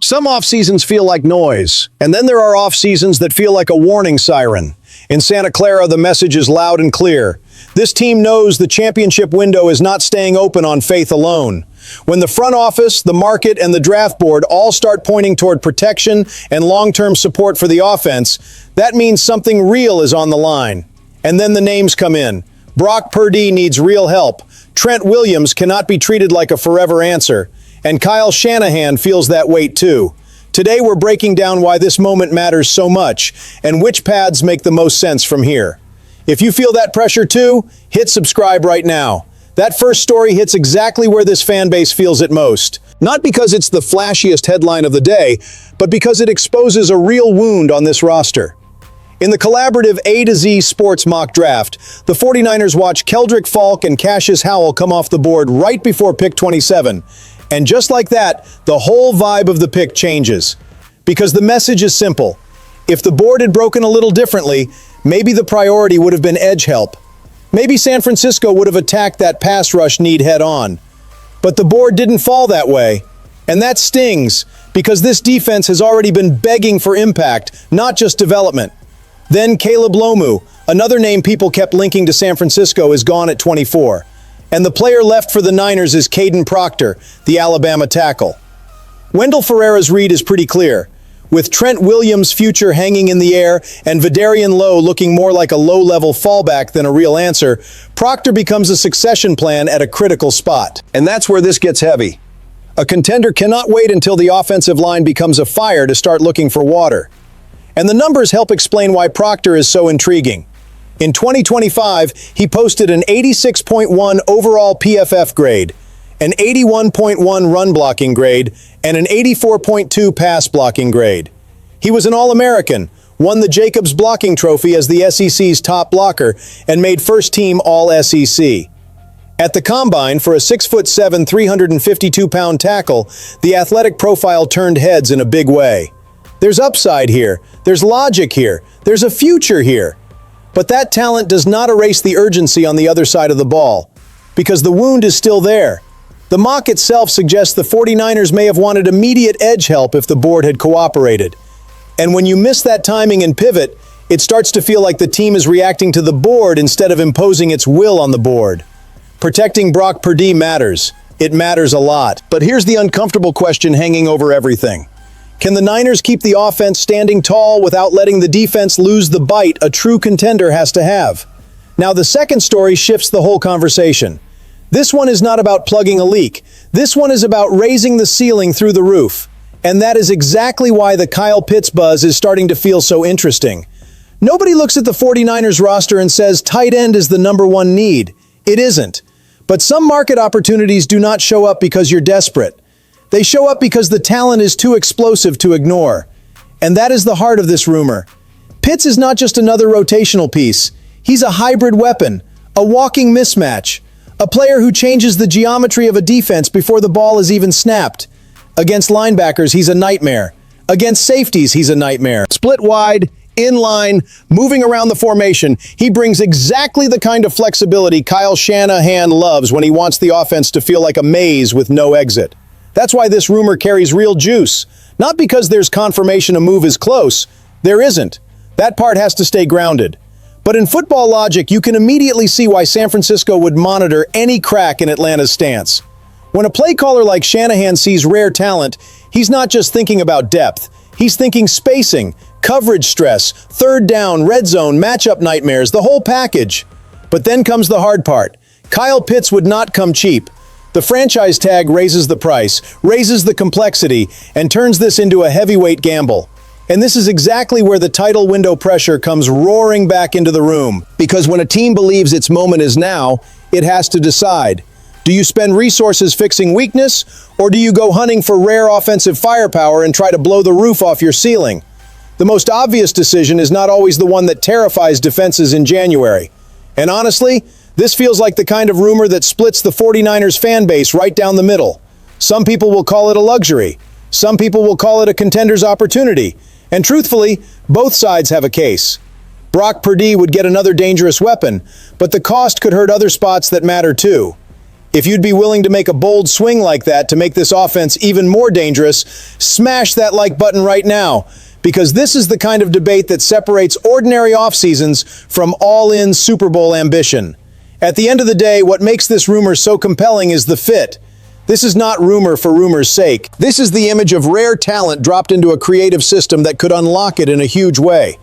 Some off-seasons feel like noise, and then there are off-seasons that feel like a warning siren. In Santa Clara, the message is loud and clear. This team knows the championship window is not staying open on faith alone. When the front office, the market, and the draft board all start pointing toward protection and long-term support for the offense, that means something real is on the line. And then the names come in. Brock Purdy needs real help. Trent Williams cannot be treated like a forever answer. And Kyle Shanahan feels that weight too. Today we're breaking down why this moment matters so much and which paths make the most sense from here. If you feel that pressure too, hit subscribe right now. That first story hits exactly where this fan base feels it most. Not because it's the flashiest headline of the day, but because it exposes a real wound on this roster. In the collaborative A to Z Sports mock draft, the 49ers watch Keldrick Falk and Cassius Howell come off the board right before pick 27. And just like that, the whole vibe of the pick changes. Because the message is simple. If the board had broken a little differently, maybe the priority would have been edge help. Maybe San Francisco would have attacked that pass rush need head on. But the board didn't fall that way. And that stings, because this defense has already been begging for impact, not just development. Then Caleb Lomu, another name people kept linking to San Francisco, is gone at 24. And the player left for the Niners is Kaden Proctor, the Alabama tackle. Wendell Ferreira's read is pretty clear. With Trent Williams' future hanging in the air and Vidarian Lowe looking more like a low-level fallback than a real answer, Proctor becomes a succession plan at a critical spot. And that's where this gets heavy. A contender cannot wait until the offensive line becomes a fire to start looking for water. And the numbers help explain why Proctor is so intriguing. In 2025, he posted an 86.1 overall PFF grade, an 81.1 run blocking grade, and an 84.2 pass blocking grade. He was an All-American, won the Jacobs Blocking Trophy as the SEC's top blocker, and made first-team All-SEC. At the Combine, for a 6'7", 352-pound tackle, the athletic profile turned heads in a big way. There's upside here, there's logic here, there's a future here. But that talent does not erase the urgency on the other side of the ball, because the wound is still there. The mock itself suggests the 49ers may have wanted immediate edge help if the board had cooperated. And when you miss that timing and pivot, it starts to feel like the team is reacting to the board instead of imposing its will on the board. Protecting Brock Purdy matters. It matters a lot. But here's the uncomfortable question hanging over everything. Can the Niners keep the offense standing tall without letting the defense lose the bite a true contender has to have? Now, the second story shifts the whole conversation. This one is not about plugging a leak. This one is about raising the ceiling through the roof. And that is exactly why the Kyle Pitts buzz is starting to feel so interesting. Nobody looks at the 49ers roster and says tight end is the #1 need. It isn't. But some market opportunities do not show up because you're desperate. They show up because the talent is too explosive to ignore. And that is the heart of this rumor. Pitts is not just another rotational piece. He's a hybrid weapon, a walking mismatch, a player who changes the geometry of a defense before the ball is even snapped. Against linebackers, he's a nightmare. Against safeties, he's a nightmare. Split wide, in line, moving around the formation, he brings exactly the kind of flexibility Kyle Shanahan loves when he wants the offense to feel like a maze with no exit. That's why this rumor carries real juice. Not because there's confirmation a move is close. There isn't. That part has to stay grounded. But in football logic, you can immediately see why San Francisco would monitor any crack in Atlanta's stance. When a play caller like Shanahan sees rare talent, he's not just thinking about depth. He's thinking spacing, coverage stress, third down, red zone, matchup nightmares, the whole package. But then comes the hard part. Kyle Pitts would not come cheap. The franchise tag raises the price, raises the complexity, and turns this into a heavyweight gamble. And this is exactly where the title window pressure comes roaring back into the room. Because when a team believes its moment is now, it has to decide. Do you spend resources fixing weakness, or do you go hunting for rare offensive firepower and try to blow the roof off your ceiling? The most obvious decision is not always the one that terrifies defenses in January. And honestly, this feels like the kind of rumor that splits the 49ers fan base right down the middle. Some people will call it a luxury. Some people will call it a contender's opportunity. And truthfully, both sides have a case. Brock Purdy would get another dangerous weapon, but the cost could hurt other spots that matter too. If you'd be willing to make a bold swing like that to make this offense even more dangerous, smash that like button right now, because this is the kind of debate that separates ordinary off-seasons from all-in Super Bowl ambition. At the end of the day, what makes this rumor so compelling is the fit. This is not rumor for rumor's sake. This is the image of rare talent dropped into a creative system that could unlock it in a huge way.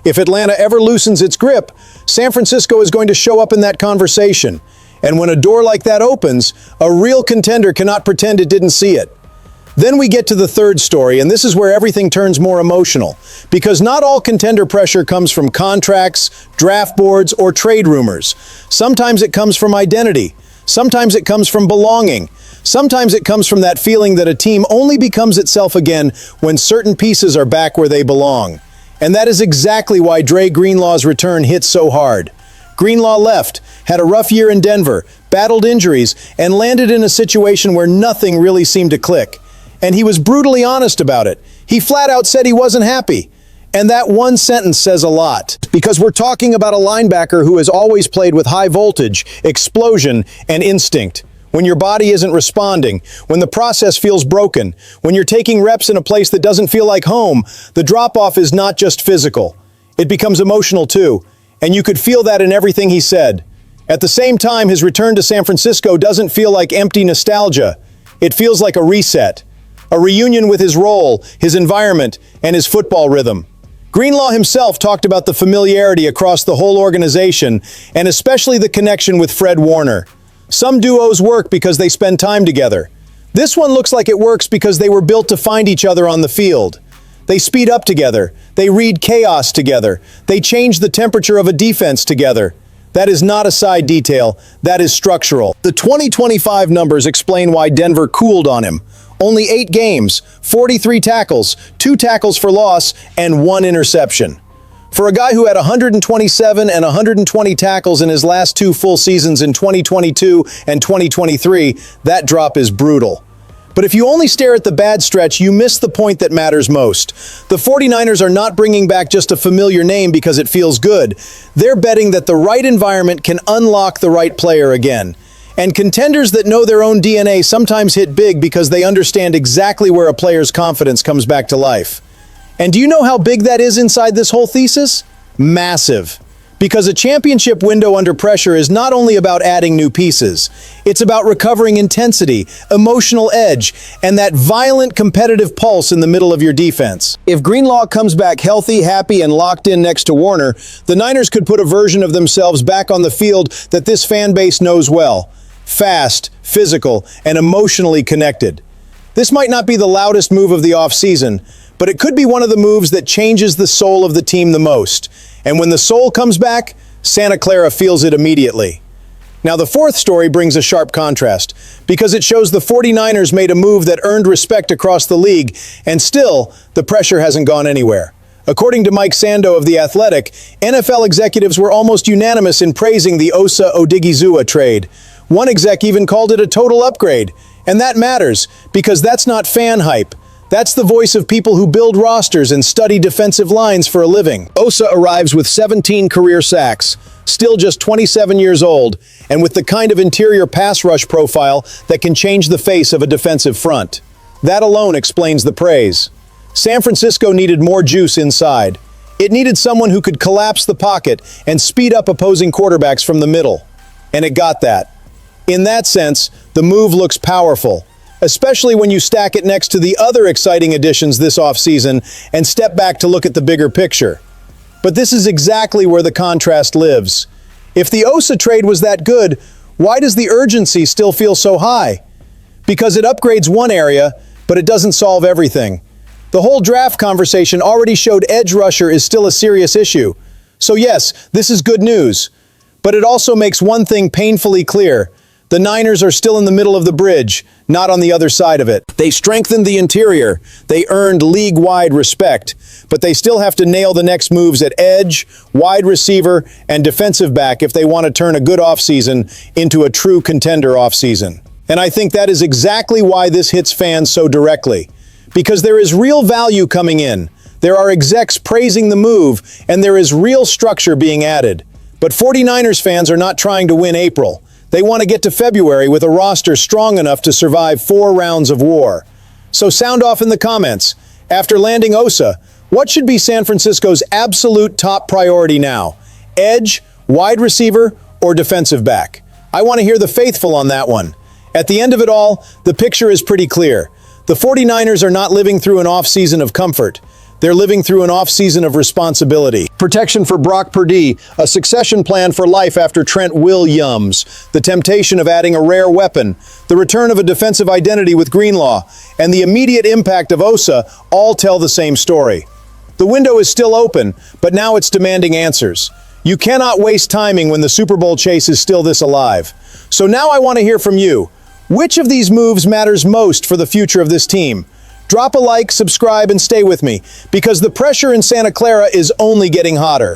If Atlanta ever loosens its grip, San Francisco is going to show up in that conversation. And when a door like that opens, a real contender cannot pretend it didn't see it. Then we get to the third story, and this is where everything turns more emotional. Because not all contender pressure comes from contracts, draft boards, or trade rumors. Sometimes it comes from identity. Sometimes it comes from belonging. Sometimes it comes from that feeling that a team only becomes itself again when certain pieces are back where they belong. And that is exactly why Dre Greenlaw's return hits so hard. Greenlaw left, had a rough year in Denver, battled injuries, and landed in a situation where nothing really seemed to click. And he was brutally honest about it. He flat out said he wasn't happy. And that one sentence says a lot. Because we're talking about a linebacker who has always played with high voltage, explosion, and instinct. When your body isn't responding, when the process feels broken, when you're taking reps in a place that doesn't feel like home, the drop-off is not just physical. It becomes emotional too. And you could feel that in everything he said. At the same time, his return to San Francisco doesn't feel like empty nostalgia. It feels like a reset. A reunion with his role, his environment, and his football rhythm. Greenlaw himself talked about the familiarity across the whole organization, and especially the connection with Fred Warner. Some duos work because they spend time together. This one looks like it works because they were built to find each other on the field. They speed up together. They read chaos together. They change the temperature of a defense together. That is not a side detail. That is structural. The 2025 numbers explain why Denver cooled on him. Only 8 games, 43 tackles, 2 tackles for loss, and 1 interception. For a guy who had 127 and 120 tackles in his last 2 full seasons in 2022 and 2023, that drop is brutal. But if you only stare at the bad stretch, you miss the point that matters most. The 49ers are not bringing back just a familiar name because it feels good. They're betting that the right environment can unlock the right player again. And contenders that know their own DNA sometimes hit big because they understand exactly where a player's confidence comes back to life. And do you know how big that is inside this whole thesis? Massive. Because a championship window under pressure is not only about adding new pieces, it's about recovering intensity, emotional edge, and that violent competitive pulse in the middle of your defense. If Greenlaw comes back healthy, happy, and locked in next to Warner, the Niners could put a version of themselves back on the field that this fan base knows well. Fast, physical, and emotionally connected. This might not be the loudest move of the offseason, but it could be one of the moves that changes the soul of the team the most. And when the soul comes back, Santa Clara feels it immediately. Now, the fourth story brings a sharp contrast, because it shows the 49ers made a move that earned respect across the league, and still, the pressure hasn't gone anywhere. According to Mike Sando of The Athletic, NFL executives were almost unanimous in praising the Osa Odighizuwa trade. One exec even called it a total upgrade. And that matters, because that's not fan hype. That's the voice of people who build rosters and study defensive lines for a living. Osa arrives with 17 career sacks, still just 27 years old, and with the kind of interior pass rush profile that can change the face of a defensive front. That alone explains the praise. San Francisco needed more juice inside. It needed someone who could collapse the pocket and speed up opposing quarterbacks from the middle. And it got that. In that sense, the move looks powerful, especially when you stack it next to the other exciting additions this offseason and step back to look at the bigger picture. But this is exactly where the contrast lives. If the Osa trade was that good, why does the urgency still feel so high? Because it upgrades one area, but it doesn't solve everything. The whole draft conversation already showed edge rusher is still a serious issue. So yes, this is good news. But it also makes one thing painfully clear. The Niners are still in the middle of the bridge, not on the other side of it. They strengthened the interior. They earned league-wide respect. But they still have to nail the next moves at edge, wide receiver, and defensive back if they want to turn a good offseason into a true contender offseason. And I think that is exactly why this hits fans so directly. Because there is real value coming in. There are execs praising the move, and there is real structure being added. But 49ers fans are not trying to win April. They want to get to February with a roster strong enough to survive 4 rounds of war. So sound off in the comments. After landing Osa, what should be San Francisco's absolute top priority now? Edge, wide receiver, or defensive back? I want to hear the faithful on that one. At the end of it all, the picture is pretty clear. The 49ers are not living through an offseason of comfort. They're living through an offseason of responsibility. Protection for Brock Purdy, a succession plan for life after Trent Williams, the temptation of adding a rare weapon, the return of a defensive identity with Greenlaw, and the immediate impact of Osa all tell the same story. The window is still open, but now it's demanding answers. You cannot waste timing when the Super Bowl chase is still this alive. So now I want to hear from you. Which of these moves matters most for the future of this team? Drop a like, subscribe, and stay with me, because the pressure in Santa Clara is only getting hotter.